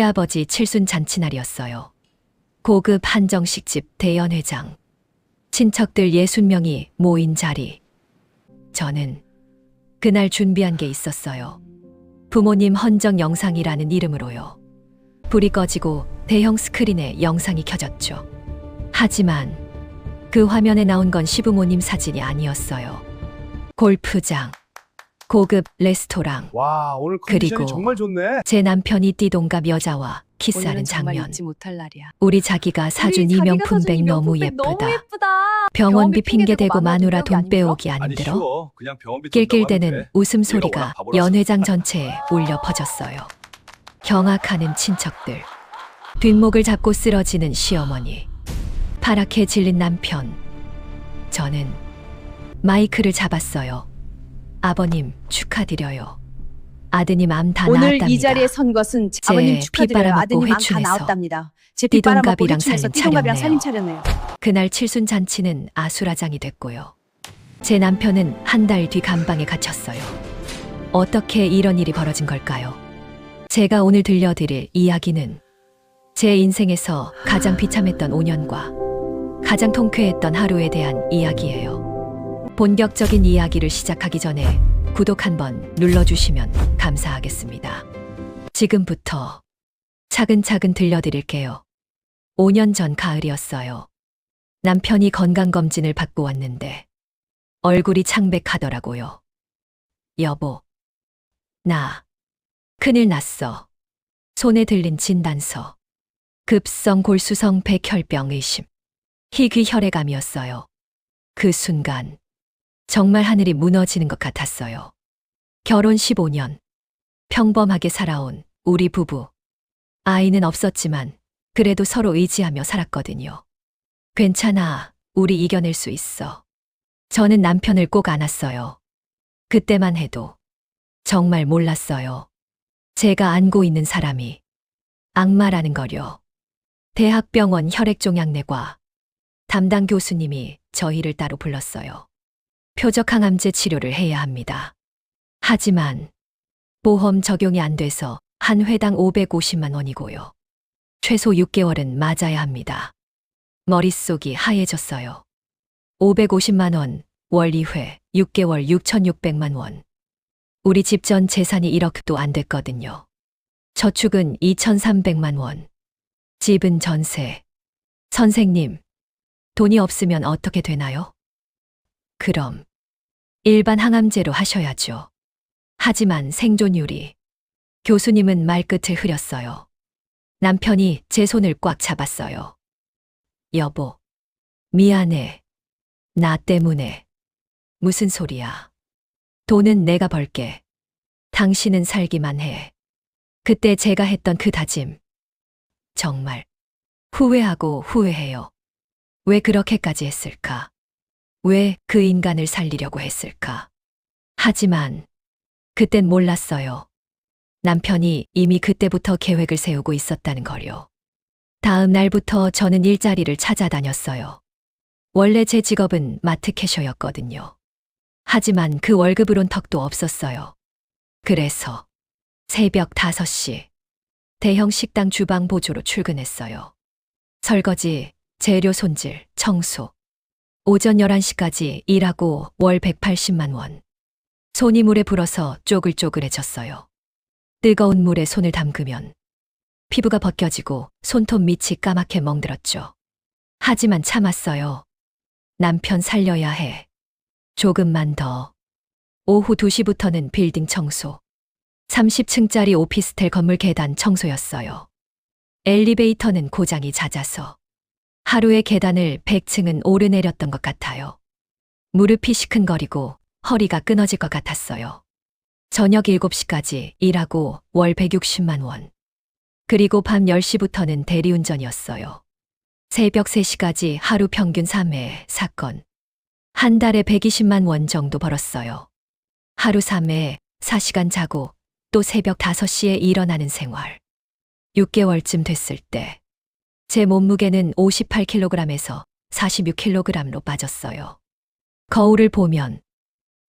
시아버지 칠순 잔치날이었어요. 고급 한정식집 대연회장. 친척들 60명이 모인 자리. 저는 그날 준비한 게 있었어요. 부모님 헌정 영상이라는 이름으로요. 불이 꺼지고 대형 스크린에 영상이 켜졌죠. 하지만 그 화면에 나온 건 시부모님 사진이 아니었어요. 골프장, 고급 레스토랑, 와, 오늘 컨디션이 그리고 정말 좋네. 제 남편이 띠동갑 여자와 키스하는 오늘은 정말 장면. 잊지 못할 날이야. 우리 자기가 사준 이 명품백 너무 예쁘다. 병원비 핑계대고 마누라 돈 빼오기 안 아니 들어? 쉬워. 그냥 병원비 낄낄대는 든다고 하면 돼. 웃음소리가 네가 워낙 바보라서. 연회장 전체에 울려 퍼졌어요. 경악하는 친척들, 뒷목을 잡고 쓰러지는 시어머니, 파랗게 질린 남편. 저는 마이크를 잡았어요. 아버님 축하드려요. 아드님 암 다 오늘 나았답니다. 이 자리에 선 것은 제 아버님 피 축하드려요. 빨아먹고 아드님 암 다 회춘해서 나았답니다. 제 피 빨아먹고 띠동갑이랑 회춘해서 살림 띠동갑이랑 차렸네요. 살림 차렸네요. 그날 칠순 잔치는 아수라장이 됐고요. 제 남편은 한 달 뒤 감방에 갇혔어요. 어떻게 이런 일이 벌어진 걸까요? 제가 오늘 들려드릴 이야기는 제 인생에서 가장 비참했던 5년과 가장 통쾌했던 하루에 대한 이야기예요. 본격적인 이야기를 시작하기 전에 구독 한번 눌러주시면 감사하겠습니다. 지금부터 차근차근 들려드릴게요. 5년 전 가을이었어요. 남편이 건강검진을 받고 왔는데 얼굴이 창백하더라고요. 여보, 나 큰일 났어. 손에 들린 진단서. 급성 골수성 백혈병 의심. 희귀혈액암이었어요. 그 순간 정말 하늘이 무너지는 것 같았어요. 결혼 15년. 평범하게 살아온 우리 부부. 아이는 없었지만 그래도 서로 의지하며 살았거든요. 괜찮아. 우리 이겨낼 수 있어. 저는 남편을 꼭 안았어요. 그때만 해도 정말 몰랐어요. 제가 안고 있는 사람이 악마라는 거요. 대학병원 혈액종양내과 담당 교수님이 저희를 따로 불렀어요. 표적항암제 치료를 해야 합니다. 하지만 보험 적용이 안 돼서 한 회당 550만 원이고요. 최소 6개월은 맞아야 합니다. 머릿속이 하얘졌어요. 550만 원, 월 2회, 6개월 6,600만 원. 우리 집 전 재산이 1억도 안 됐거든요. 저축은 2,300만 원. 집은 전세. 선생님, 돈이 없으면 어떻게 되나요? 그럼 일반 항암제로 하셔야죠. 하지만 생존율이. 교수님은 말끝을 흐렸어요. 남편이 제 손을 꽉 잡았어요. 여보, 미안해. 나 때문에. 무슨 소리야. 돈은 내가 벌게. 당신은 살기만 해. 그때 제가 했던 그 다짐. 정말 후회하고 후회해요. 왜 그렇게까지 했을까? 왜 그 인간을 살리려고 했을까? 하지만 그땐 몰랐어요. 남편이 이미 그때부터 계획을 세우고 있었다는 걸요. 다음 날부터 저는 일자리를 찾아다녔어요. 원래 제 직업은 마트 캐셔였거든요. 하지만 그 월급으론 턱도 없었어요. 그래서 새벽 5시 대형 식당 주방 보조로 출근했어요. 설거지, 재료 손질, 청소. 오전 11시까지 일하고 월 180만 원. 손이 물에 불어서 쪼글쪼글해졌어요. 뜨거운 물에 손을 담그면 피부가 벗겨지고 손톱 밑이 까맣게 멍들었죠. 하지만 참았어요. 남편 살려야 해. 조금만 더. 오후 2시부터는 빌딩 청소. 30층짜리 오피스텔 건물 계단 청소였어요. 엘리베이터는 고장이 잦아서 하루에 계단을 100층은 오르내렸던 것 같아요. 무릎이 시큰거리고 허리가 끊어질 것 같았어요. 저녁 7시까지 일하고 월 160만 원. 그리고 밤 10시부터는 대리운전이었어요. 새벽 3시까지 하루 평균 3회 사건. 한 달에 120만 원 정도 벌었어요. 하루 3회 4시간 자고 또 새벽 5시에 일어나는 생활. 6개월쯤 됐을 때 제 몸무게는 58kg에서 46kg로 빠졌어요. 거울을 보면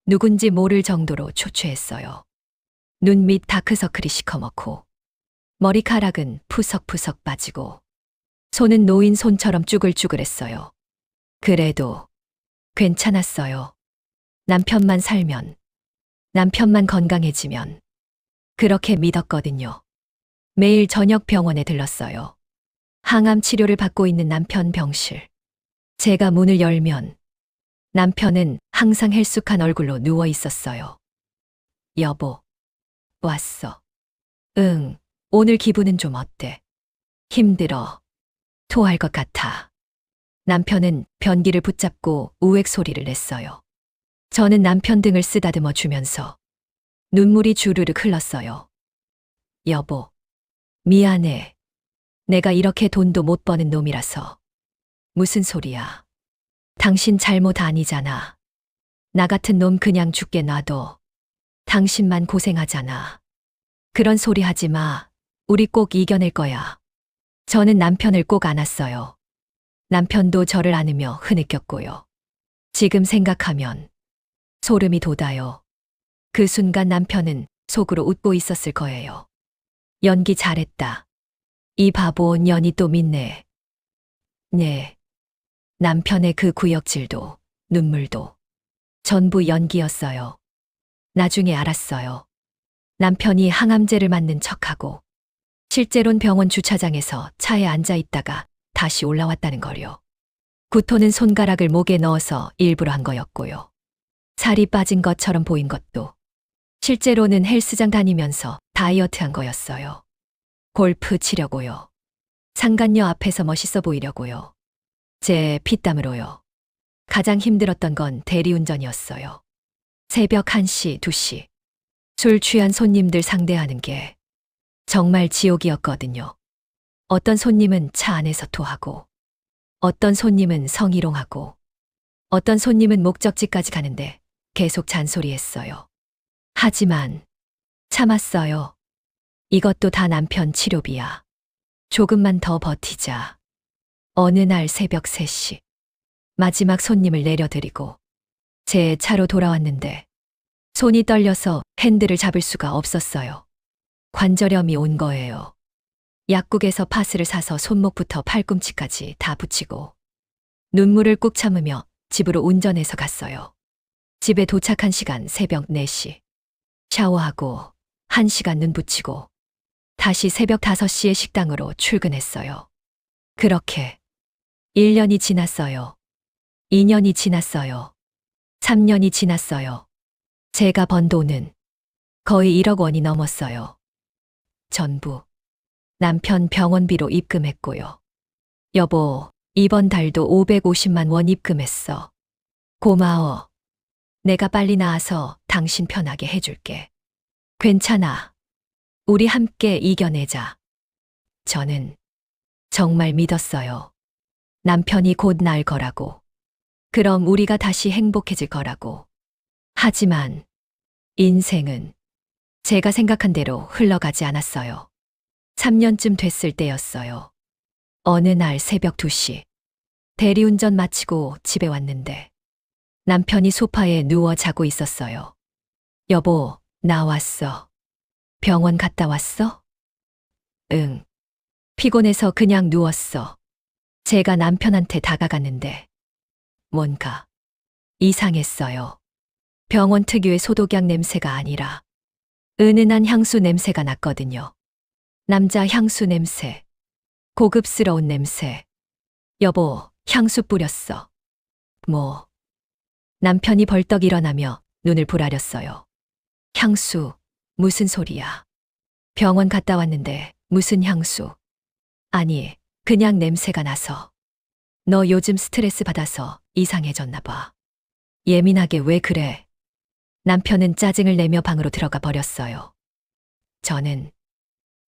누군지 모를 정도로 초췌했어요. 눈 밑 다크서클이 시커멓고 머리카락은 푸석푸석 빠지고 손은 노인 손처럼 쭈글쭈글했어요. 그래도 괜찮았어요. 남편만 살면, 남편만 건강해지면 그렇게 믿었거든요. 매일 저녁 병원에 들렀어요. 항암 치료를 받고 있는 남편 병실. 제가 문을 열면 남편은 항상 헬쑥한 얼굴로 누워 있었어요. 여보, 왔어. 응, 오늘 기분은 좀 어때? 힘들어. 토할 것 같아. 남편은 변기를 붙잡고 우웩 소리를 냈어요. 저는 남편 등을 쓰다듬어 주면서 눈물이 주르륵 흘렀어요. 여보, 미안해. 내가 이렇게 돈도 못 버는 놈이라서. 무슨 소리야. 당신 잘못 아니잖아. 나 같은 놈 그냥 죽게 놔둬. 당신만 고생하잖아. 그런 소리 하지 마. 우리 꼭 이겨낼 거야. 저는 남편을 꼭 안았어요. 남편도 저를 안으며 흐느꼈고요. 지금 생각하면 소름이 돋아요. 그 순간 남편은 속으로 웃고 있었을 거예요. 연기 잘했다. 이 바보 년이 또 믿네. 네. 남편의 그 구역질도 눈물도 전부 연기였어요. 나중에 알았어요. 남편이 항암제를 맞는 척하고 실제론 병원 주차장에서 차에 앉아 있다가 다시 올라왔다는 거요. 구토는 손가락을 목에 넣어서 일부러 한 거였고요. 살이 빠진 것처럼 보인 것도 실제로는 헬스장 다니면서 다이어트 한 거였어요. 골프 치려고요. 상간녀 앞에서 멋있어 보이려고요. 제 피땀으로요. 가장 힘들었던 건 대리운전이었어요. 새벽 1시, 2시. 술 취한 손님들 상대하는 게 정말 지옥이었거든요. 어떤 손님은 차 안에서 토하고, 어떤 손님은 성희롱하고, 어떤 손님은 목적지까지 가는데 계속 잔소리했어요. 하지만 참았어요. 이것도 다 남편 치료비야. 조금만 더 버티자. 어느 날 새벽 3시. 마지막 손님을 내려드리고 제 차로 돌아왔는데 손이 떨려서 핸들을 잡을 수가 없었어요. 관절염이 온 거예요. 약국에서 파스를 사서 손목부터 팔꿈치까지 다 붙이고 눈물을 꾹 참으며 집으로 운전해서 갔어요. 집에 도착한 시간 새벽 4시. 샤워하고 1시간 눈 붙이고 다시 새벽 5시에 식당으로 출근했어요. 그렇게 1년이 지났어요. 2년이 지났어요. 3년이 지났어요. 제가 번 돈은 거의 1억 원이 넘었어요. 전부 남편 병원비로 입금했고요. 여보, 이번 달도 550만 원 입금했어. 고마워. 내가 빨리 나아서 당신 편하게 해줄게. 괜찮아. 우리 함께 이겨내자. 저는 정말 믿었어요. 남편이 곧 나을 거라고. 그럼 우리가 다시 행복해질 거라고. 하지만 인생은 제가 생각한 대로 흘러가지 않았어요. 3년쯤 됐을 때였어요. 어느 날 새벽 2시. 대리운전 마치고 집에 왔는데 남편이 소파에 누워 자고 있었어요. 여보, 나 왔어. 병원 갔다 왔어? 응. 피곤해서 그냥 누웠어. 제가 남편한테 다가갔는데 뭔가 이상했어요. 병원 특유의 소독약 냄새가 아니라 은은한 향수 냄새가 났거든요. 남자 향수 냄새. 고급스러운 냄새. 여보, 향수 뿌렸어. 뭐? 남편이 벌떡 일어나며 눈을 부라렸어요. 향수, 무슨 소리야? 병원 갔다 왔는데 무슨 향수? 아니, 그냥 냄새가 나서. 너 요즘 스트레스 받아서 이상해졌나 봐. 예민하게 왜 그래? 남편은 짜증을 내며 방으로 들어가 버렸어요. 저는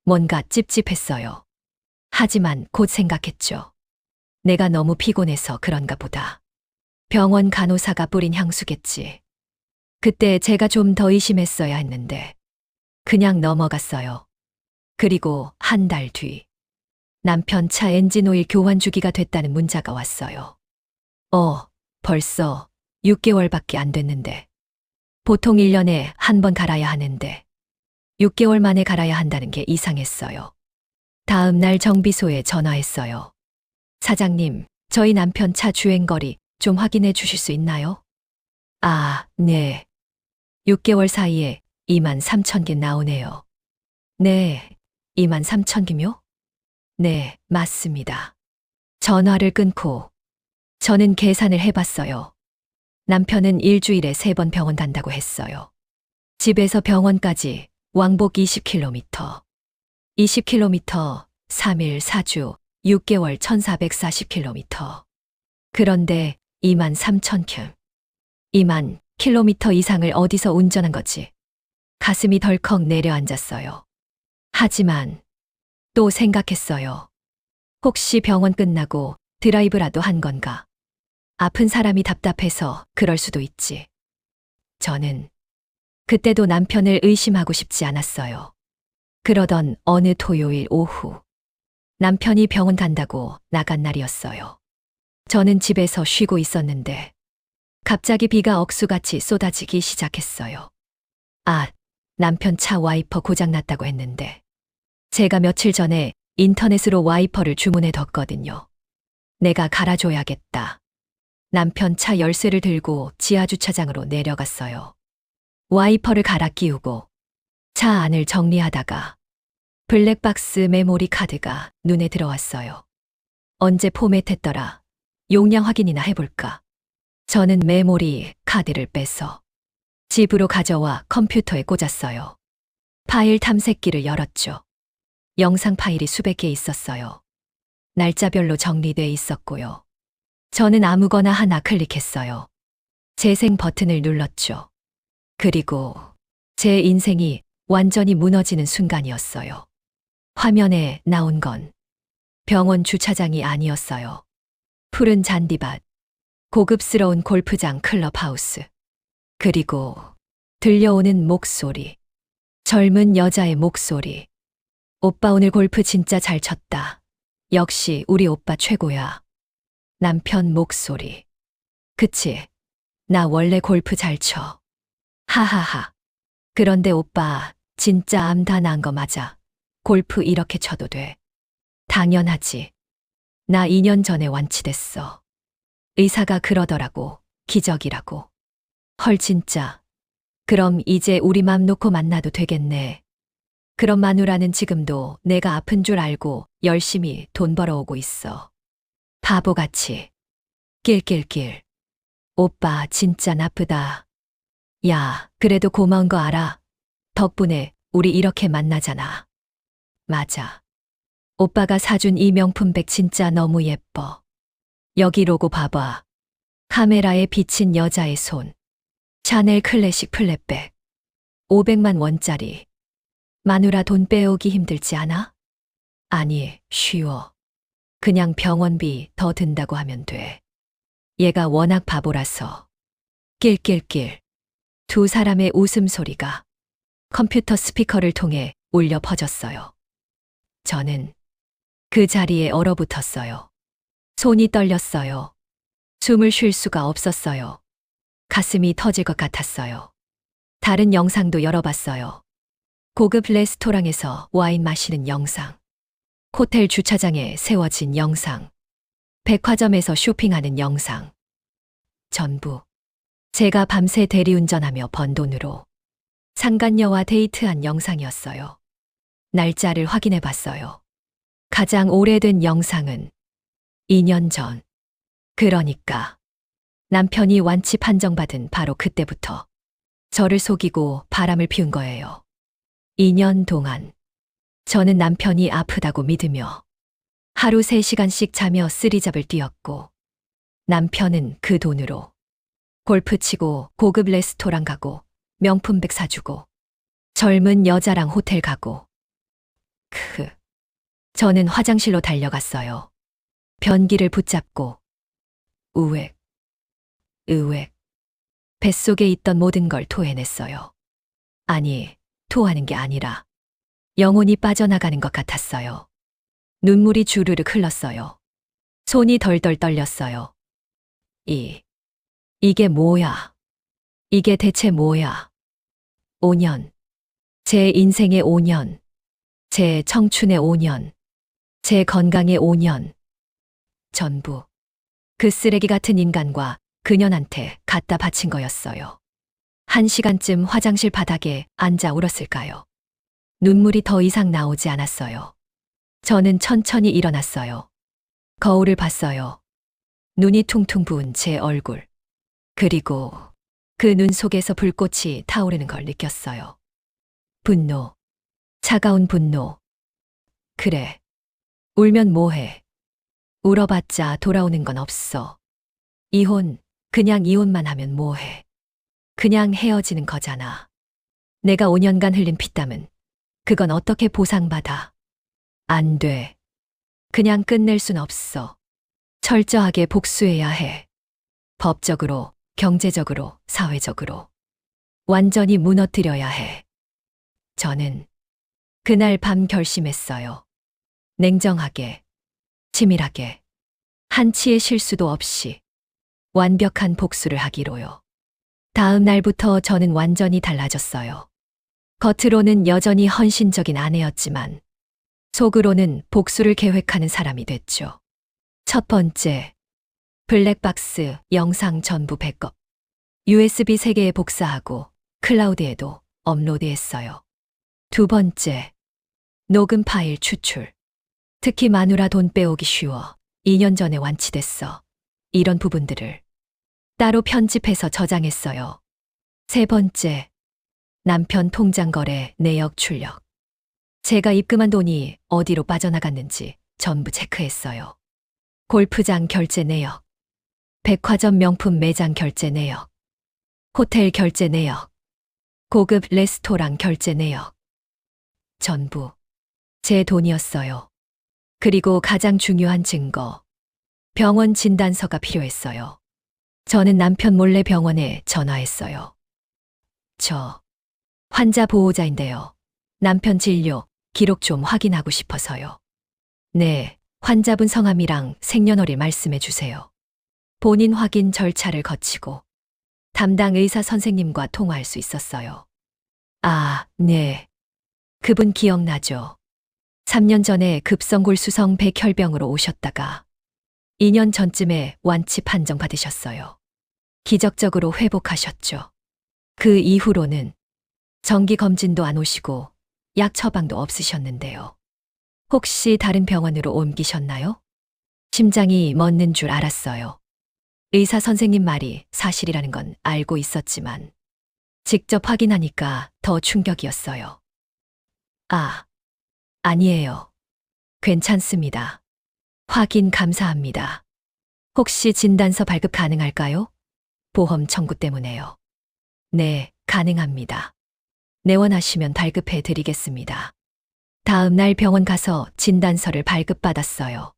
뭔가 찝찝했어요. 하지만 곧 생각했죠. 내가 너무 피곤해서 그런가 보다. 병원 간호사가 뿌린 향수겠지. 그때 제가 좀 더 의심했어야 했는데 그냥 넘어갔어요. 그리고 한 달 뒤 남편 차 엔진오일 교환 주기가 됐다는 문자가 왔어요. 벌써 6개월밖에 안 됐는데. 보통 1년에 한 번 갈아야 하는데 6개월 만에 갈아야 한다는 게 이상했어요. 다음 날 정비소에 전화했어요. 사장님, 저희 남편 차 주행거리 좀 확인해 주실 수 있나요? 아, 네. 6개월 사이에 2만 3천 개 나오네요. 네, 2만 3천 개요? 네, 맞습니다. 전화를 끊고 저는 계산을 해봤어요. 남편은 일주일에 3번 병원 간다고 했어요. 집에서 병원까지 왕복 20km. 20km, 3일 4주, 6개월 1440km. 그런데 2만 3천 킬로. 2만 킬로미터 이상을 어디서 운전한 거지? 가슴이 덜컥 내려앉았어요. 하지만 또 생각했어요. 혹시 병원 끝나고 드라이브라도 한 건가? 아픈 사람이 답답해서 그럴 수도 있지. 저는 그때도 남편을 의심하고 싶지 않았어요. 그러던 어느 토요일 오후, 남편이 병원 간다고 나간 날이었어요. 저는 집에서 쉬고 있었는데 갑자기 비가 억수같이 쏟아지기 시작했어요. 아, 남편 차 와이퍼 고장났다고 했는데 제가 며칠 전에 인터넷으로 와이퍼를 주문해 뒀거든요. 내가 갈아줘야겠다. 남편 차 열쇠를 들고 지하주차장으로 내려갔어요. 와이퍼를 갈아 끼우고 차 안을 정리하다가 블랙박스 메모리 카드가 눈에 들어왔어요. 언제 포맷했더라. 용량 확인이나 해볼까. 저는 메모리 카드를 빼서 집으로 가져와 컴퓨터에 꽂았어요. 파일 탐색기를 열었죠. 영상 파일이 수백 개 있었어요. 날짜별로 정리돼 있었고요. 저는 아무거나 하나 클릭했어요. 재생 버튼을 눌렀죠. 그리고 제 인생이 완전히 무너지는 순간이었어요. 화면에 나온 건 병원 주차장이 아니었어요. 푸른 잔디밭, 고급스러운 골프장 클럽하우스, 그리고 들려오는 목소리, 젊은 여자의 목소리. 오빠 오늘 골프 진짜 잘 쳤다. 역시 우리 오빠 최고야. 남편 목소리. 그치? 나 원래 골프 잘 쳐. 하하하. 그런데 오빠 진짜 암 다 난 거 맞아. 골프 이렇게 쳐도 돼. 당연하지. 나 2년 전에 완치됐어. 의사가 그러더라고. 기적이라고. 헐 진짜. 그럼 이제 우리 맘 놓고 만나도 되겠네. 그럼 마누라는 지금도 내가 아픈 줄 알고 열심히 돈 벌어오고 있어. 바보같이. 낄낄낄. 오빠 진짜 나쁘다. 야, 그래도 고마운 거 알아? 덕분에 우리 이렇게 만나잖아. 맞아. 오빠가 사준 이 명품백 진짜 너무 예뻐. 여기 로고 봐봐. 카메라에 비친 여자의 손. 샤넬 클래식 플랫백. 500만 원짜리. 마누라 돈 빼오기 힘들지 않아? 아니, 쉬워. 그냥 병원비 더 든다고 하면 돼. 얘가 워낙 바보라서. 낄낄낄. 두 사람의 웃음소리가 컴퓨터 스피커를 통해 울려 퍼졌어요. 저는 그 자리에 얼어붙었어요. 손이 떨렸어요. 숨을 쉴 수가 없었어요. 가슴이 터질 것 같았어요. 다른 영상도 열어봤어요. 고급 레스토랑에서 와인 마시는 영상. 호텔 주차장에 세워진 영상. 백화점에서 쇼핑하는 영상. 전부 제가 밤새 대리운전하며 번 돈으로 상간녀와 데이트한 영상이었어요. 날짜를 확인해 봤어요. 가장 오래된 영상은 2년 전. 그러니까 남편이 완치 판정받은 바로 그때부터 저를 속이고 바람을 피운 거예요. 2년 동안 저는 남편이 아프다고 믿으며 하루 3시간씩 자며 쓰리잡을 뛰었고 남편은 그 돈으로 골프 치고 고급 레스토랑 가고 명품백 사주고 젊은 여자랑 호텔 가고 저는 화장실로 달려갔어요. 변기를 붙잡고 우웩, 으웩. 뱃속에 있던 모든 걸 토해냈어요. 아니, 토하는 게 아니라 영혼이 빠져나가는 것 같았어요. 눈물이 주르륵 흘렀어요. 손이 덜덜 떨렸어요. 이게 뭐야? 이게 대체 뭐야? 5년. 제 인생의 5년. 제 청춘의 5년. 제 건강의 5년. 전부. 그 쓰레기 같은 인간과 그년한테 갖다 바친 거였어요. 1시간쯤 화장실 바닥에 앉아 울었을까요? 눈물이 더 이상 나오지 않았어요. 저는 천천히 일어났어요. 거울을 봤어요. 눈이 퉁퉁 부은 제 얼굴. 그리고 그 눈 속에서 불꽃이 타오르는 걸 느꼈어요. 분노. 차가운 분노. 그래. 울면 뭐해. 울어봤자 돌아오는 건 없어. 이혼, 그냥 이혼만 하면 뭐해. 그냥 헤어지는 거잖아. 내가 5년간 흘린 피땀은 그건 어떻게 보상받아. 안 돼. 그냥 끝낼 순 없어. 철저하게 복수해야 해. 법적으로, 경제적으로, 사회적으로. 완전히 무너뜨려야 해. 저는 그날 밤 결심했어요. 냉정하게, 치밀하게, 한치의 실수도 없이 완벽한 복수를 하기로요. 다음 날부터 저는 완전히 달라졌어요. 겉으로는 여전히 헌신적인 아내였지만 속으로는 복수를 계획하는 사람이 됐죠. 첫 번째, 블랙박스 영상 전부 백업. USB 3개에 복사하고 클라우드에도 업로드했어요. 두 번째, 녹음 파일 추출. 특히 마누라 돈 빼오기 쉬워. 2년 전에 완치됐어. 이런 부분들을 따로 편집해서 저장했어요. 세 번째, 남편 통장 거래 내역 출력. 제가 입금한 돈이 어디로 빠져나갔는지 전부 체크했어요. 골프장 결제 내역, 백화점 명품 매장 결제 내역, 호텔 결제 내역, 고급 레스토랑 결제 내역. 전부 제 돈이었어요. 그리고 가장 중요한 증거, 병원 진단서가 필요했어요. 저는 남편 몰래 병원에 전화했어요. 저 환자 보호자인데요. 남편 진료 기록 좀 확인하고 싶어서요. 네, 환자분 성함이랑 생년월일 말씀해 주세요. 본인 확인 절차를 거치고 담당 의사 선생님과 통화할 수 있었어요. 아, 네. 그분 기억나죠? 3년 전에 급성골수성 백혈병으로 오셨다가 2년 전쯤에 완치 판정 받으셨어요. 기적적으로 회복하셨죠. 그 이후로는 정기 검진도 안 오시고 약 처방도 없으셨는데요. 혹시 다른 병원으로 옮기셨나요? 심장이 멎는 줄 알았어요. 의사 선생님 말이 사실이라는 건 알고 있었지만 직접 확인하니까 더 충격이었어요. 아, 아니에요. 괜찮습니다. 확인 감사합니다. 혹시 진단서 발급 가능할까요? 보험 청구 때문에요. 네, 가능합니다. 내원하시면 발급해 드리겠습니다. 다음 날 병원 가서 진단서를 발급받았어요.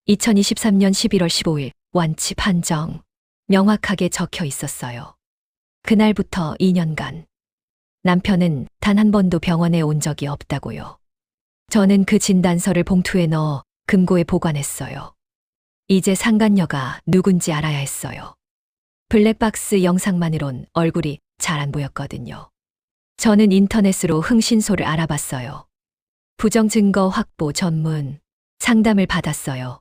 2023년 11월 15일 완치 판정. 명확하게 적혀 있었어요. 그날부터 2년간 남편은 단 한 번도 병원에 온 적이 없다고요. 저는 그 진단서를 봉투에 넣어 금고에 보관했어요. 이제 상간녀가 누군지 알아야 했어요. 블랙박스 영상만으론 얼굴이 잘 안 보였거든요. 저는 인터넷으로 흥신소를 알아봤어요. 부정증거 확보 전문 상담을 받았어요.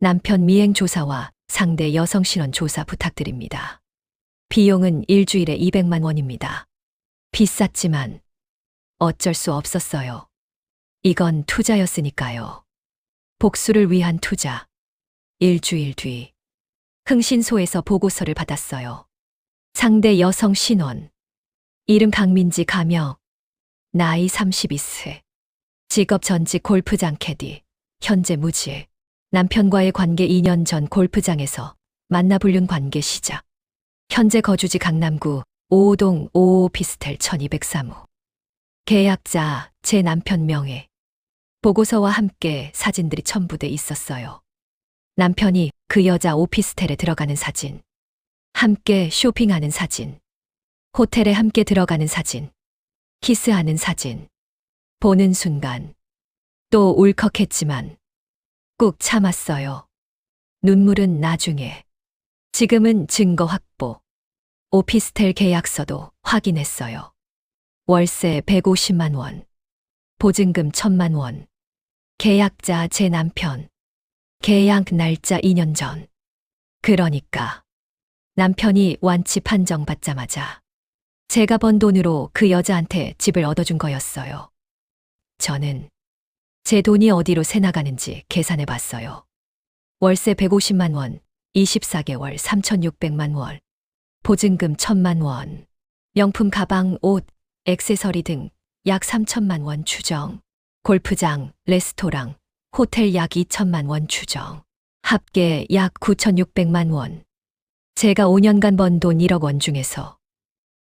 남편 미행 조사와 상대 여성 신원 조사 부탁드립니다. 비용은 일주일에 200만 원입니다. 비쌌지만 어쩔 수 없었어요. 이건 투자였으니까요. 복수를 위한 투자. 일주일 뒤 흥신소에서 보고서를 받았어요. 상대 여성 신원. 이름 강민지 가명. 나이 32세. 직업 전직 골프장 캐디. 현재 무직. 남편과의 관계 2년 전 골프장에서 만나 불륜 관계 시작. 현재 거주지 강남구 5호동 5호 오피스텔 1203호. 계약자 제 남편 명의. 보고서와 함께 사진들이 첨부돼 있었어요. 남편이 그 여자 오피스텔에 들어가는 사진. 함께 쇼핑하는 사진. 호텔에 함께 들어가는 사진. 키스하는 사진. 보는 순간 또 울컥했지만 꾹 참았어요. 눈물은 나중에. 지금은 증거 확보. 오피스텔 계약서도 확인했어요. 월세 150만 원. 보증금 1000만 원. 계약자 제 남편. 계약 날짜 2년 전. 그러니까 남편이 완치 판정 받자마자 제가 번 돈으로 그 여자한테 집을 얻어준 거였어요. 저는 제 돈이 어디로 새나가는지 계산해 봤어요. 월세 150만 원, 24개월 3,600만 원, 보증금 1,000만 원, 명품 가방, 옷, 액세서리 등 약 3천만 원 추정, 골프장, 레스토랑, 호텔 약 2천만 원 추정, 합계 약 9,600만 원. 제가 5년간 번 돈 1억 원 중에서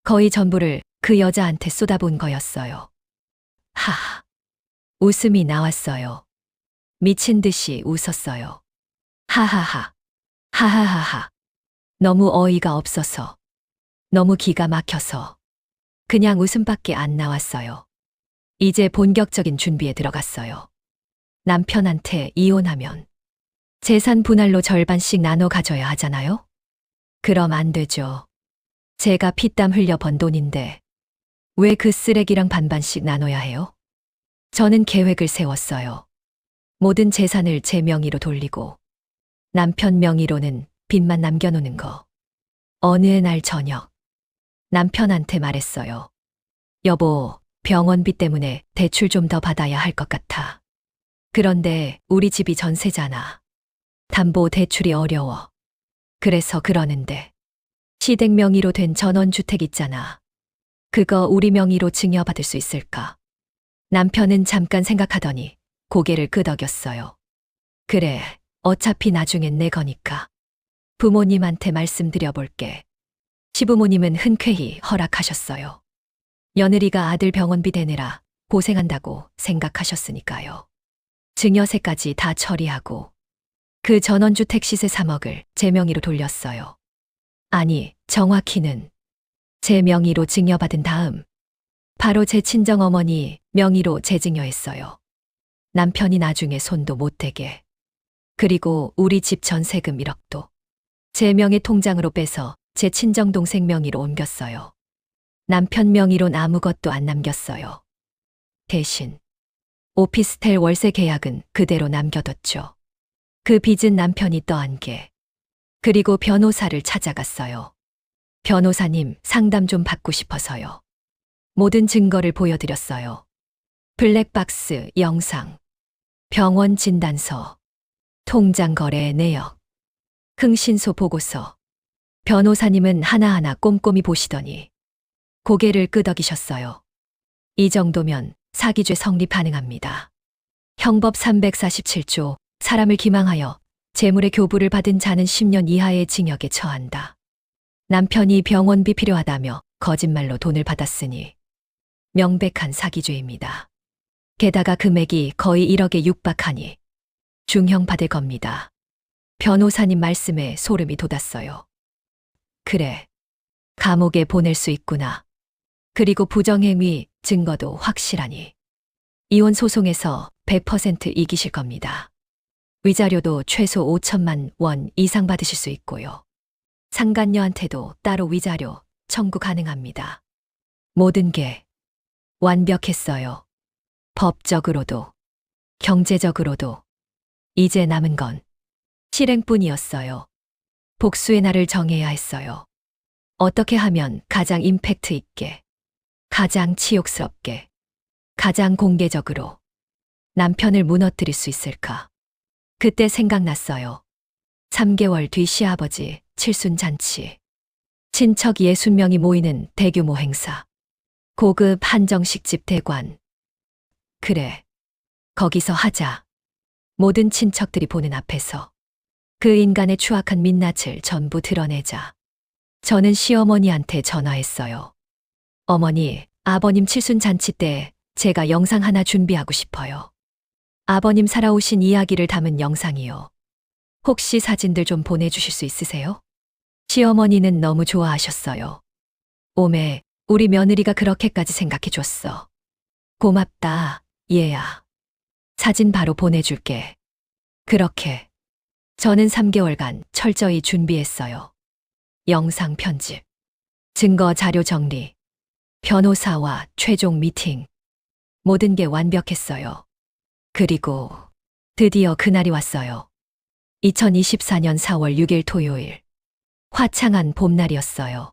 거의 전부를 그 여자한테 쏟아본 거였어요. 하하. 웃음이 나왔어요. 미친 듯이 웃었어요. 하하하. 하하하하. 너무 어이가 없어서, 너무 기가 막혀서 그냥 웃음밖에 안 나왔어요. 이제 본격적인 준비에 들어갔어요. 남편한테 이혼하면 재산 분할로 절반씩 나눠 가져야 하잖아요? 그럼 안 되죠. 제가 피땀 흘려 번 돈인데 왜 그 쓰레기랑 반반씩 나눠야 해요? 저는 계획을 세웠어요. 모든 재산을 제 명의로 돌리고 남편 명의로는 빚만 남겨놓는 거. 어느 날 저녁 남편한테 말했어요. 여보, 병원비 때문에 대출 좀 더 받아야 할 것 같아. 그런데 우리 집이 전세잖아. 담보 대출이 어려워. 그래서 그러는데 시댁 명의로 된 전원주택 있잖아. 그거 우리 명의로 증여받을 수 있을까? 남편은 잠깐 생각하더니 고개를 끄덕였어요. 그래, 어차피 나중엔 내 거니까. 부모님한테 말씀드려 볼게. 시부모님은 흔쾌히 허락하셨어요. 며느리가 아들 병원비 대느라 고생한다고 생각하셨으니까요. 증여세까지 다 처리하고 그 전원주택 시세 3억을 제 명의로 돌렸어요. 아니, 정확히는 제 명의로 증여받은 다음 바로 제 친정어머니 명의로 재증여했어요. 남편이 나중에 손도 못 대게. 그리고 우리 집 전세금 1억도 제 명의 통장으로 빼서 제 친정동생 명의로 옮겼어요. 남편 명의론 아무것도 안 남겼어요. 대신 오피스텔 월세 계약은 그대로 남겨뒀죠. 그 빚은 남편이 떠안게. 그리고 변호사를 찾아갔어요. 변호사님, 상담 좀 받고 싶어서요. 모든 증거를 보여드렸어요. 블랙박스, 영상, 병원 진단서, 통장 거래 내역, 흥신소 보고서. 변호사님은 하나하나 꼼꼼히 보시더니 고개를 끄덕이셨어요. 이 정도면 사기죄 성립 가능합니다. 형법 347조, 사람을 기망하여 재물의 교부를 받은 자는 10년 이하의 징역에 처한다. 남편이 병원비 필요하다며 거짓말로 돈을 받았으니 명백한 사기죄입니다. 게다가 금액이 거의 1억에 육박하니 중형 받을 겁니다. 변호사님 말씀에 소름이 돋았어요. 그래, 감옥에 보낼 수 있구나. 그리고 부정행위 증거도 확실하니 이혼 소송에서 100% 이기실 겁니다. 위자료도 최소 5천만 원 이상 받으실 수 있고요. 상간녀한테도 따로 위자료 청구 가능합니다. 모든 게 완벽했어요. 법적으로도 경제적으로도. 이제 남은 건 실행뿐이었어요. 복수의 날을 정해야 했어요. 어떻게 하면 가장 임팩트 있게, 가장 치욕스럽게, 가장 공개적으로 남편을 무너뜨릴 수 있을까? 그때 생각났어요. 3개월 뒤 시아버지 칠순잔치. 친척 60명이 모이는 대규모 행사. 고급 한정식집 대관. 그래, 거기서 하자. 모든 친척들이 보는 앞에서 그 인간의 추악한 민낯을 전부 드러내자. 저는 시어머니한테 전화했어요. 어머니, 아버님 칠순잔치 때 제가 영상 하나 준비하고 싶어요. 아버님 살아오신 이야기를 담은 영상이요. 혹시 사진들 좀 보내주실 수 있으세요? 시어머니는 너무 좋아하셨어요. 오메, 우리 며느리가 그렇게까지 생각해줬어. 고맙다, 얘야. 사진 바로 보내줄게. 그렇게 저는 3개월간 철저히 준비했어요. 영상 편집, 증거 자료 정리, 변호사와 최종 미팅. 모든 게 완벽했어요. 그리고 드디어 그날이 왔어요. 2024년 4월 6일 토요일. 화창한 봄날이었어요.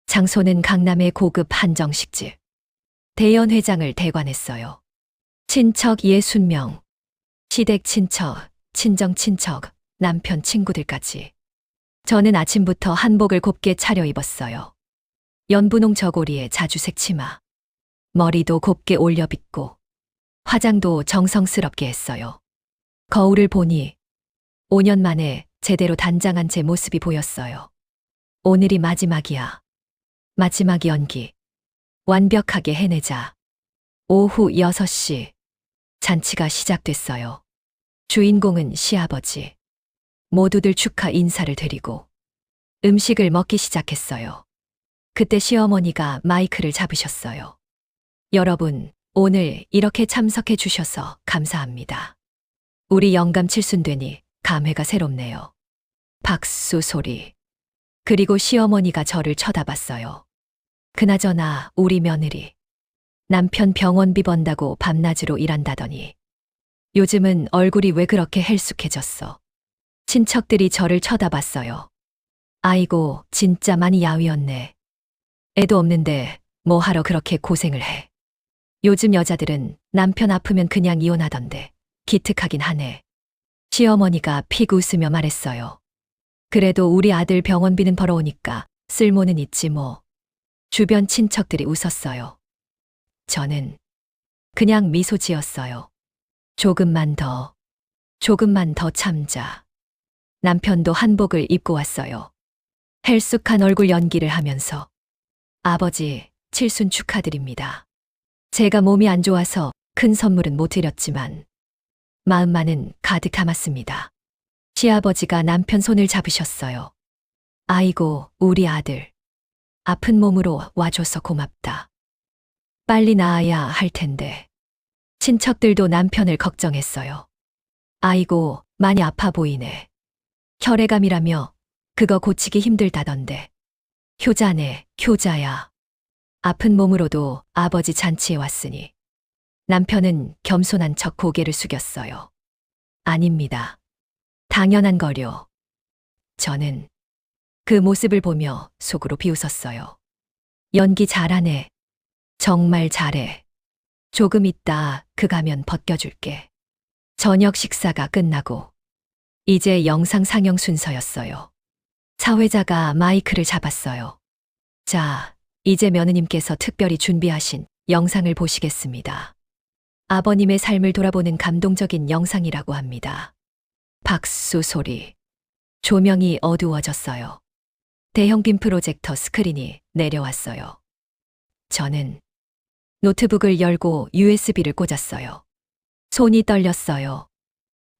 장소는 강남의 고급 한정식집. 대연 회장을 대관했어요. 친척 60명. 시댁 친척, 친정 친척, 남편 친구들까지. 저는 아침부터 한복을 곱게 차려입었어요. 연분홍 저고리에 자주색 치마. 머리도 곱게 올려 빗고 화장도 정성스럽게 했어요. 거울을 보니 5년 만에 제대로 단장한 제 모습이 보였어요. 오늘이 마지막이야. 마지막 연기. 완벽하게 해내자. 오후 6시. 잔치가 시작됐어요. 주인공은 시아버지. 모두들 축하 인사를 드리고 음식을 먹기 시작했어요. 그때 시어머니가 마이크를 잡으셨어요. 여러분, 오늘 이렇게 참석해 주셔서 감사합니다. 우리 영감 칠순되니 감회가 새롭네요. 박수 소리. 그리고 시어머니가 저를 쳐다봤어요. 그나저나 우리 며느리. 남편 병원비 번다고 밤낮으로 일한다더니 요즘은 얼굴이 왜 그렇게 헬쑥해졌어. 친척들이 저를 쳐다봤어요. 아이고, 진짜 많이 야위었네. 애도 없는데 뭐 하러 그렇게 고생을 해. 요즘 여자들은 남편 아프면 그냥 이혼하던데 기특하긴 하네. 시어머니가 픽 웃으며 말했어요. 그래도 우리 아들 병원비는 벌어오니까 쓸모는 있지 뭐. 주변 친척들이 웃었어요. 저는 그냥 미소 지었어요. 조금만 더 참자. 남편도 한복을 입고 왔어요. 헬쑥한 얼굴 연기를 하면서 아버지, 칠순 축하드립니다. 제가 몸이 안 좋아서 큰 선물은 못 드렸지만 마음만은 가득 담았습니다. 시아버지가 남편 손을 잡으셨어요. 아이고, 우리 아들. 아픈 몸으로 와줘서 고맙다. 빨리 나아야 할 텐데. 친척들도 남편을 걱정했어요. 아이고, 많이 아파 보이네. 혈액암이라며 그거 고치기 힘들다던데. 효자네, 효자야. 아픈 몸으로도 아버지 잔치에 왔으니. 남편은 겸손한 척 고개를 숙였어요. 아닙니다. 당연한 거려. 저는 그 모습을 보며 속으로 비웃었어요. 연기 잘하네. 정말 잘해. 조금 있다 그 가면 벗겨줄게. 저녁 식사가 끝나고 이제 영상 상영 순서였어요. 사회자가 마이크를 잡았어요. 자, 이제 며느님께서 특별히 준비하신 영상을 보시겠습니다. 아버님의 삶을 돌아보는 감동적인 영상이라고 합니다. 박수 소리. 조명이 어두워졌어요. 대형 빔 프로젝터 스크린이 내려왔어요. 저는 노트북을 열고 USB를 꽂았어요. 손이 떨렸어요.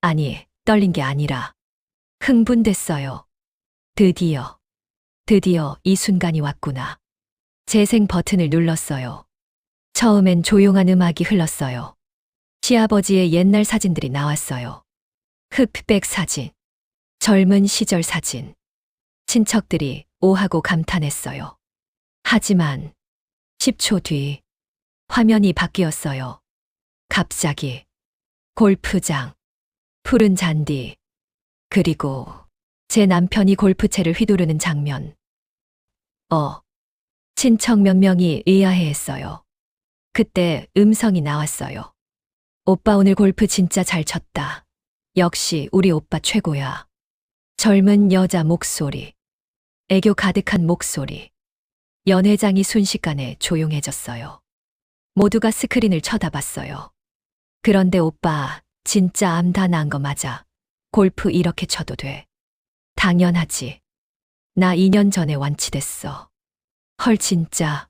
아니, 떨린 게 아니라 흥분됐어요. 드디어 이 순간이 왔구나. 재생 버튼을 눌렀어요. 처음엔 조용한 음악이 흘렀어요. 시아버지의 옛날 사진들이 나왔어요. 흑백 사진, 젊은 시절 사진. 친척들이 오하고 감탄했어요. 하지만 10초 뒤 화면이 바뀌었어요. 갑자기 골프장, 푸른 잔디, 그리고 제 남편이 골프채를 휘두르는 장면. 친척 몇 명이 의아해했어요. 그때 음성이 나왔어요. 오빠 오늘 골프 진짜 잘 쳤다. 역시 우리 오빠 최고야. 젊은 여자 목소리. 애교 가득한 목소리. 연 회장이 순식간에 조용해졌어요. 모두가 스크린을 쳐다봤어요. 그런데 오빠, 진짜 암 다 난 거 맞아. 골프 이렇게 쳐도 돼. 당연하지. 나 2년 전에 완치됐어. 헐 진짜.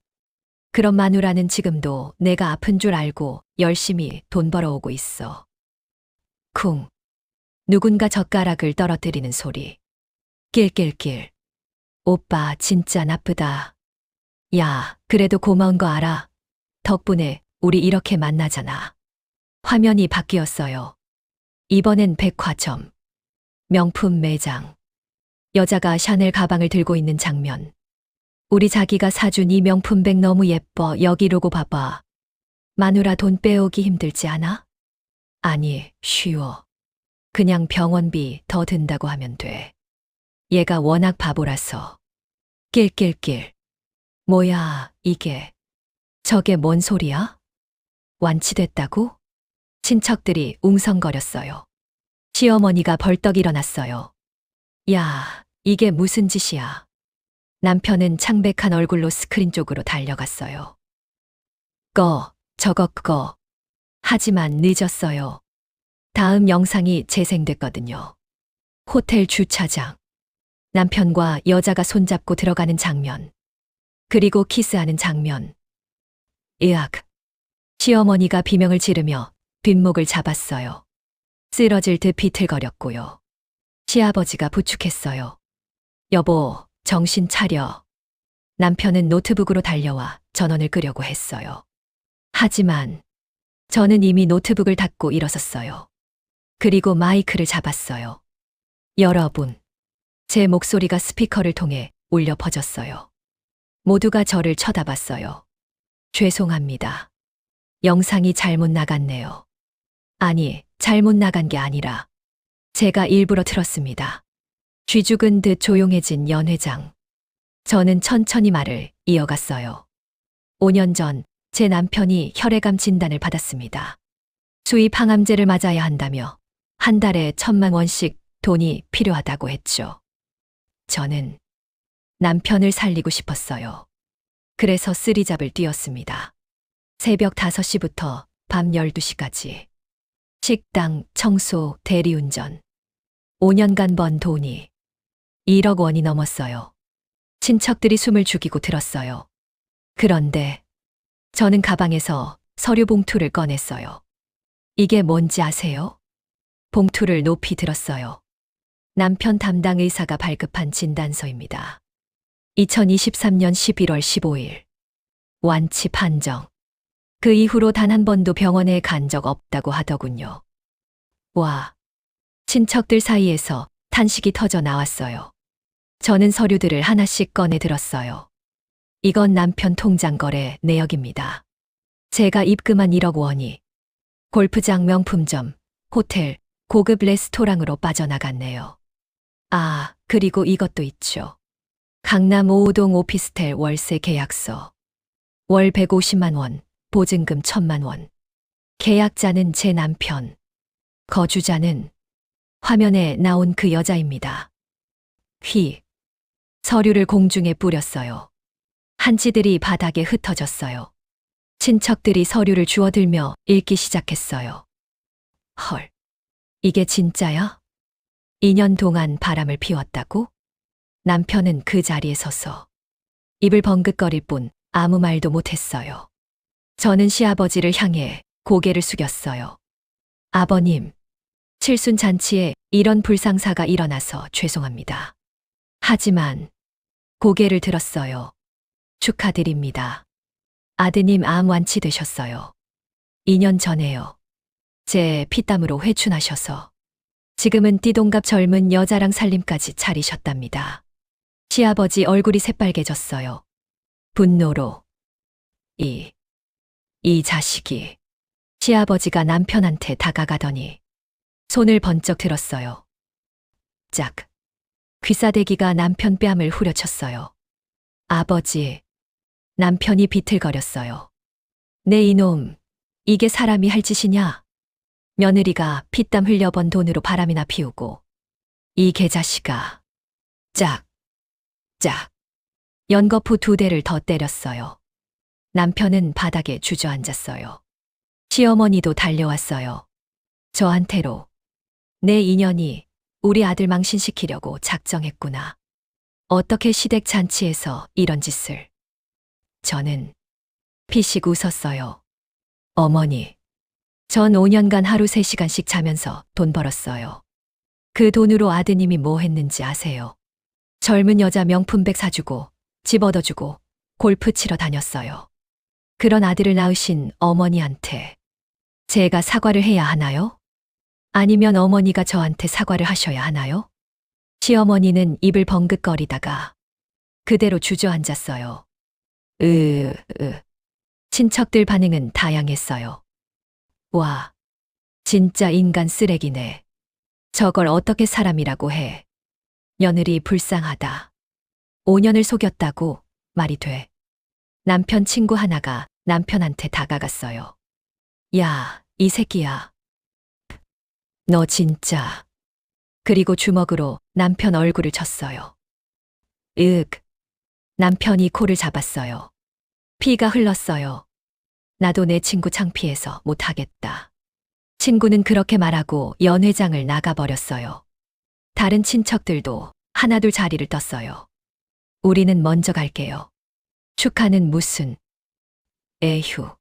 그런 마누라는 지금도 내가 아픈 줄 알고 열심히 돈 벌어오고 있어. 쿵. 누군가 젓가락을 떨어뜨리는 소리. 낄낄낄. 오빠 진짜 나쁘다. 야, 그래도 고마운 거 알아? 덕분에 우리 이렇게 만나잖아. 화면이 바뀌었어요. 이번엔 백화점. 명품 매장. 여자가 샤넬 가방을 들고 있는 장면. 우리 자기가 사준 이 명품백 너무 예뻐. 여기 로고 봐봐. 마누라 돈 빼오기 힘들지 않아? 아니, 쉬워. 그냥 병원비 더 든다고 하면 돼. 얘가 워낙 바보라서. 낄낄낄. 뭐야, 이게. 저게 뭔 소리야? 완치됐다고? 친척들이 웅성거렸어요. 시어머니가 벌떡 일어났어요. 야, 이게 무슨 짓이야. 남편은 창백한 얼굴로 스크린 쪽으로 달려갔어요. 저거 그거. 하지만 늦었어요. 다음 영상이 재생됐거든요. 호텔 주차장. 남편과 여자가 손잡고 들어가는 장면. 그리고 키스하는 장면. 으악. 시어머니가 비명을 지르며 뒷목을 잡았어요. 쓰러질 듯 비틀거렸고요. 시아버지가 부축했어요. 여보, 정신 차려. 남편은 노트북으로 달려와 전원을 끄려고 했어요. 하지만 저는 이미 노트북을 닫고 일어섰어요. 그리고 마이크를 잡았어요. 여러분, 제 목소리가 스피커를 통해 울려 퍼졌어요. 모두가 저를 쳐다봤어요. 죄송합니다. 영상이 잘못 나갔네요. 아니, 잘못 나간 게 아니라 제가 일부러 틀었습니다. 쥐죽은 듯 조용해진 연 회장. 저는 천천히 말을 이어갔어요. 5년 전 제 남편이 혈액암 진단을 받았습니다. 수입 항암제를 맞아야 한다며 한 달에 1,000만 원씩 돈이 필요하다고 했죠. 저는 남편을 살리고 싶었어요. 그래서 쓰리잡을 뛰었습니다. 새벽 5시부터 밤 12시까지. 식당, 청소, 대리운전. 5년간 번 돈이 1억 원이 넘었어요. 친척들이 숨을 죽이고 들었어요. 그런데 저는 가방에서 서류 봉투를 꺼냈어요. 이게 뭔지 아세요? 봉투를 높이 들었어요. 남편 담당 의사가 발급한 진단서입니다. 2023년 11월 15일. 완치 판정. 그 이후로 단 한 번도 병원에 간 적 없다고 하더군요. 와. 친척들 사이에서 탄식이 터져 나왔어요. 저는 서류들을 하나씩 꺼내 들었어요. 이건 남편 통장 거래 내역입니다. 제가 입금한 1억 원이 골프장 명품점, 호텔, 고급 레스토랑으로 빠져나갔네요. 아, 그리고 이것도 있죠. 강남 5호동 오피스텔 월세 계약서. 월 150만 원, 보증금 1,000만 원. 계약자는 제 남편. 거주자는 화면에 나온 그 여자입니다. 서류를 공중에 뿌렸어요. 한지들이 바닥에 흩어졌어요. 친척들이 서류를 주워들며 읽기 시작했어요. 헐, 이게 진짜야? 2년 동안 바람을 피웠다고? 남편은 그 자리에 서서 입을 벙긋거릴 뿐 아무 말도 못했어요. 저는 시아버지를 향해 고개를 숙였어요. 아버님, 칠순잔치에 이런 불상사가 일어나서 죄송합니다. 하지만 고개를 들었어요. 축하드립니다. 아드님 암 완치되셨어요. 2년 전에요. 제 피땀으로 회춘하셔서 지금은 띠동갑 젊은 여자랑 살림까지 차리셨답니다. 시아버지 얼굴이 새빨개졌어요. 분노로. 이 자식이. 시아버지가 남편한테 다가가더니 손을 번쩍 들었어요. 짝. 귀싸대기가 남편 뺨을 후려쳤어요. 아버지. 남편이 비틀거렸어요. 내 이놈, 이게 사람이 할 짓이냐? 며느리가 피땀 흘려번 돈으로 바람이나 피우고 이 개자식아. 짝. 연거푸 2대를 더 때렸어요. 남편은 바닥에 주저앉았어요. 시어머니도 달려왔어요. 저한테로. 내 인연이 우리 아들 망신시키려고 작정했구나. 어떻게 시댁 잔치에서 이런 짓을. 저는 피식 웃었어요. 어머니, 전 5년간 하루 3시간씩 자면서 돈 벌었어요. 그 돈으로 아드님이 뭐 했는지 아세요? 젊은 여자 명품백 사주고 집 얻어주고 골프 치러 다녔어요. 그런 아들을 낳으신 어머니한테 제가 사과를 해야 하나요? 아니면 어머니가 저한테 사과를 하셔야 하나요? 시어머니는 입을 벙긋거리다가 그대로 주저앉았어요. 친척들 반응은 다양했어요. 와, 진짜 인간 쓰레기네. 저걸 어떻게 사람이라고 해. 며느리 불쌍하다. 5년을 속였다고 말이 돼. 남편 친구 하나가 남편한테 다가갔어요. 야, 이 새끼야. 너 진짜. 그리고 주먹으로 남편 얼굴을 쳤어요. 남편이 코를 잡았어요. 피가 흘렀어요. 나도 내 친구 창피해서 못하겠다. 친구는 그렇게 말하고 연회장을 나가버렸어요. 다른 친척들도 하나둘 자리를 떴어요. 우리는 먼저 갈게요. 축하는 무슨. 에휴.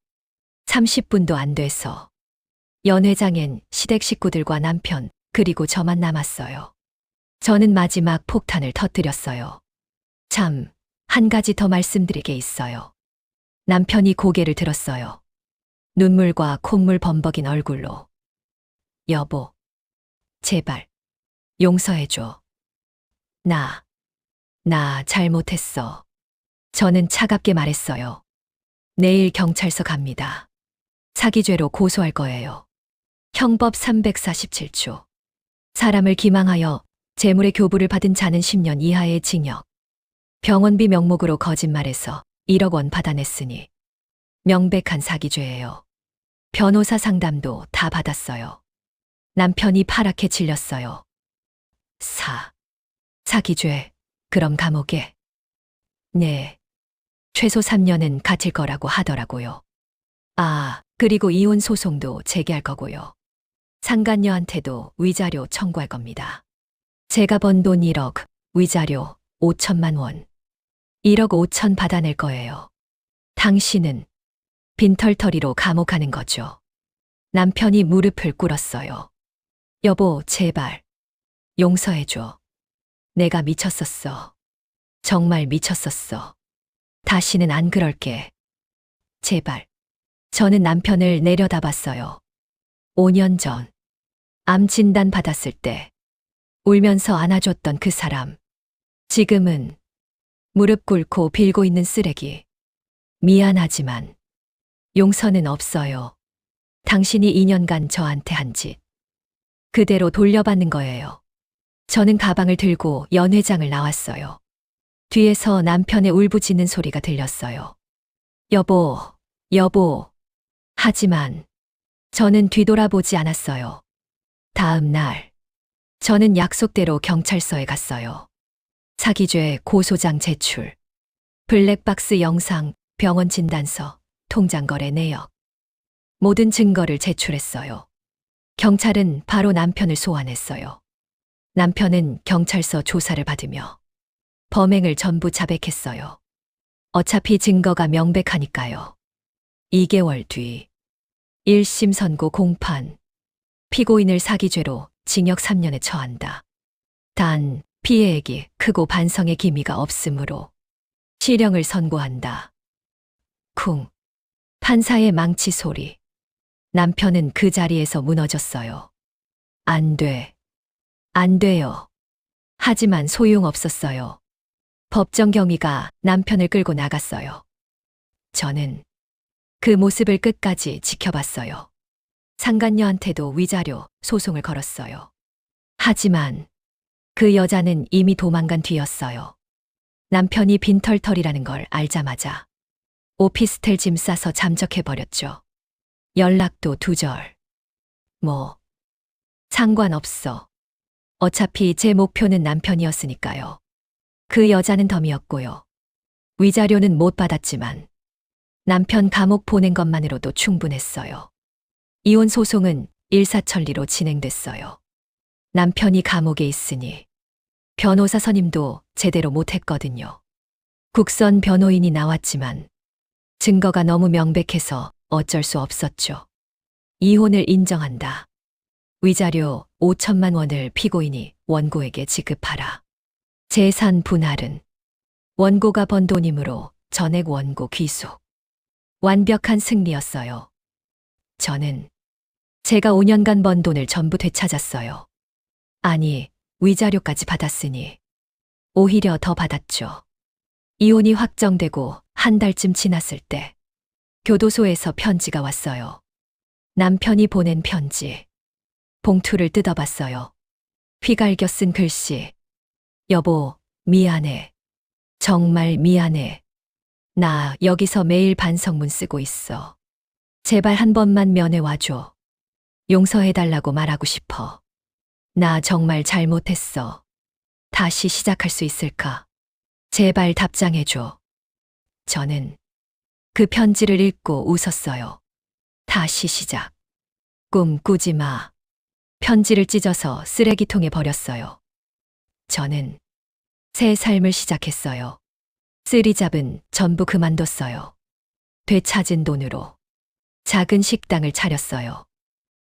30분도 안 돼서. 연회장엔 시댁 식구들과 남편, 그리고 저만 남았어요. 저는 마지막 폭탄을 터뜨렸어요. 참, 한 가지 더 말씀드릴 게 있어요. 남편이 고개를 들었어요. 눈물과 콧물 범벅인 얼굴로. 여보, 제발, 용서해줘. 나 잘못했어. 저는 차갑게 말했어요. 내일 경찰서 갑니다. 사기죄로 고소할 거예요. 형법 347조. 사람을 기망하여 재물의 교부를 받은 자는 10년 이하의 징역. 병원비 명목으로 거짓말해서 1억 원 받아냈으니 명백한 사기죄예요. 변호사 상담도 다 받았어요. 남편이 파랗게 질렸어요. 사기죄, 그럼 감옥에? 네. 최소 3년은 갇힐 거라고 하더라고요. 그리고 이혼 소송도 제기할 거고요. 상간녀한테도 위자료 청구할 겁니다. 제가 번 돈 1억, 위자료 5천만 원. 1억 5천 받아낼 거예요. 당신은 빈털터리로 감옥 가는 거죠. 남편이 무릎을 꿇었어요. 여보, 제발. 용서해줘. 내가 미쳤었어. 정말 미쳤었어. 다시는 안 그럴게. 제발. 저는 남편을 내려다봤어요. 5년 전, 암 진단 받았을 때, 울면서 안아줬던 그 사람. 지금은 무릎 꿇고 빌고 있는 쓰레기. 미안하지만 용서는 없어요. 당신이 2년간 저한테 한 짓. 그대로 돌려받는 거예요. 저는 가방을 들고 연회장을 나왔어요. 뒤에서 남편의 울부짖는 소리가 들렸어요. 여보. 하지만 저는 뒤돌아보지 않았어요. 다음 날, 저는 약속대로 경찰서에 갔어요. 사기죄 고소장 제출, 블랙박스 영상, 병원 진단서, 통장 거래 내역. 모든 증거를 제출했어요. 경찰은 바로 남편을 소환했어요. 남편은 경찰서 조사를 받으며 범행을 전부 자백했어요. 어차피 증거가 명백하니까요. 2개월 뒤 1심 선고 공판. 피고인을 사기죄로 징역 3년에 처한다. 단 피해액이 크고 반성의 기미가 없으므로 실형을 선고한다. 쿵. 판사의 망치 소리. 남편은 그 자리에서 무너졌어요. 안 돼요. 하지만 소용없었어요. 법정 경위가 남편을 끌고 나갔어요. 저는 그 모습을 끝까지 지켜봤어요. 상간녀한테도 위자료 소송을 걸었어요. 하지만 그 여자는 이미 도망간 뒤였어요. 남편이 빈털터리라는 걸 알자마자 오피스텔 짐 싸서 잠적해버렸죠. 연락도 두절. 상관없어. 어차피 제 목표는 남편이었으니까요. 그 여자는 덤이었고요. 위자료는 못 받았지만 남편 감옥 보낸 것만으로도 충분했어요. 이혼 소송은 일사천리로 진행됐어요. 남편이 감옥에 있으니 변호사 선임도 제대로 못했거든요. 국선 변호인이 나왔지만 증거가 너무 명백해서 어쩔 수 없었죠. 이혼을 인정한다. 위자료 5천만 원을 피고인이 원고에게 지급하라. 재산 분할은 원고가 번 돈이므로 전액 원고 귀속. 완벽한 승리였어요. 저는 제가 5년간 번 돈을 전부 되찾았어요. 아니, 위자료까지 받았으니 오히려 더 받았죠. 이혼이 확정되고 한 달쯤 지났을 때 교도소에서 편지가 왔어요. 남편이 보낸 편지. 봉투를 뜯어봤어요. 휘갈겨 쓴 글씨. 여보, 미안해. 정말 미안해. 나 여기서 매일 반성문 쓰고 있어. 제발 한 번만 면회 와줘. 용서해달라고 말하고 싶어. 나 정말 잘못했어. 다시 시작할 수 있을까? 제발 답장해줘. 저는 그 편지를 읽고 웃었어요. 다시 시작. 꿈 꾸지 마. 편지를 찢어서 쓰레기통에 버렸어요. 저는 새 삶을 시작했어요. 쓰리잡은 전부 그만뒀어요. 되찾은 돈으로 작은 식당을 차렸어요.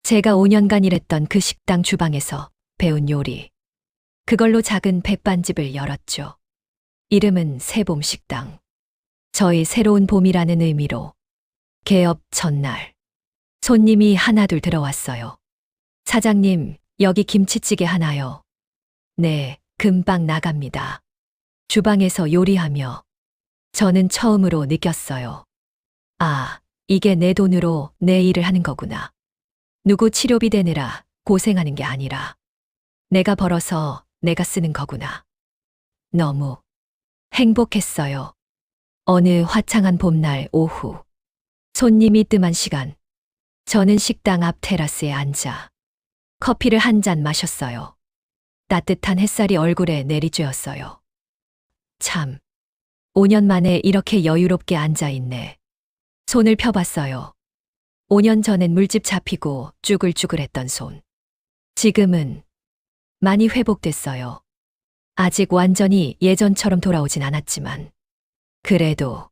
제가 5년간 일했던 그 식당 주방에서 배운 요리. 그걸로 작은 백반집을 열었죠. 이름은 새봄식당. 저의 새로운 봄이라는 의미로 개업 전날 손님이 하나둘 들어왔어요. 사장님, 여기 김치찌개 하나요. 네, 금방 나갑니다. 주방에서 요리하며 저는 처음으로 느꼈어요. 아, 이게 내 돈으로 내 일을 하는 거구나. 누구 치료비 대느라 고생하는 게 아니라 내가 벌어서 내가 쓰는 거구나. 너무 행복했어요. 어느 화창한 봄날 오후, 손님이 뜸한 시간, 저는 식당 앞 테라스에 앉아 커피를 한 잔 마셨어요. 따뜻한 햇살이 얼굴에 내리쬐었어요. 참, 5년 만에 이렇게 여유롭게 앉아있네. 손을 펴봤어요. 5년 전엔 물집 잡히고 쭈글쭈글했던 손. 지금은 많이 회복됐어요. 아직 완전히 예전처럼 돌아오진 않았지만, 그래도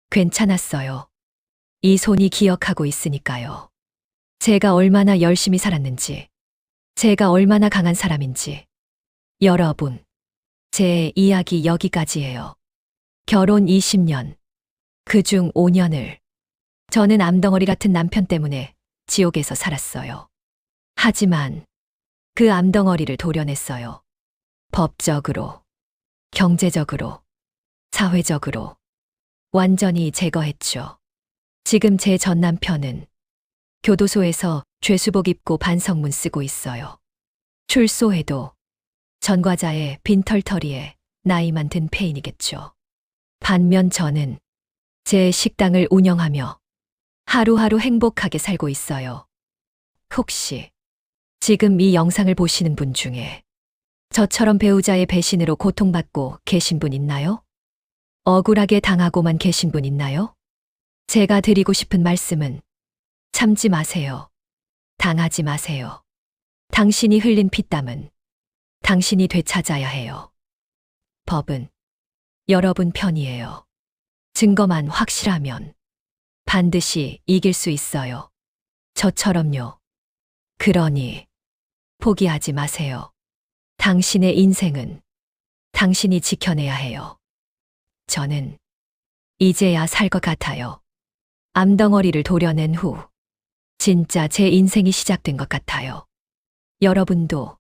괜찮았어요. 이 손이 기억하고 있으니까요. 제가 얼마나 열심히 살았는지, 제가 얼마나 강한 사람인지. 여러분, 제 이야기 여기까지예요. 결혼 20년, 그중 5년을 저는 암덩어리 같은 남편 때문에 지옥에서 살았어요. 하지만 그 암덩어리를 도려냈어요. 법적으로, 경제적으로, 사회적으로 완전히 제거했죠. 지금 제 전 남편은 교도소에서 죄수복 입고 반성문 쓰고 있어요. 출소해도 전과자의 빈털터리에 나이만 든 폐인이겠죠. 반면 저는 제 식당을 운영하며 하루하루 행복하게 살고 있어요. 혹시 지금 이 영상을 보시는 분 중에 저처럼 배우자의 배신으로 고통받고 계신 분 있나요? 억울하게 당하고만 계신 분 있나요? 제가 드리고 싶은 말씀은 참지 마세요. 당하지 마세요. 당신이 흘린 피땀은 당신이 되찾아야 해요. 법은 여러분 편이에요. 증거만 확실하면 반드시 이길 수 있어요. 저처럼요. 그러니 포기하지 마세요. 당신의 인생은 당신이 지켜내야 해요. 저는 이제야 살 것 같아요. 암덩어리를 도려낸 후 진짜 제 인생이 시작된 것 같아요. 여러분도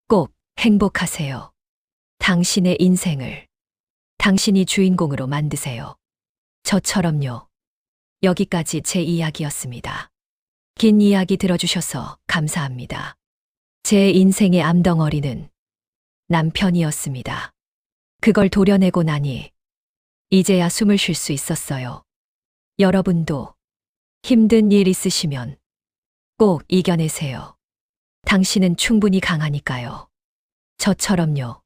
꼭 행복하세요. 당신의 인생을 당신이 주인공으로 만드세요. 저처럼요. 여기까지 제 이야기였습니다. 긴 이야기 들어주셔서 감사합니다. 제 인생의 암덩어리는 남편이었습니다. 그걸 도려내고 나니 이제야 숨을 쉴 수 있었어요. 여러분도 힘든 일 있으시면 꼭 이겨내세요. 당신은 충분히 강하니까요. 저처럼요.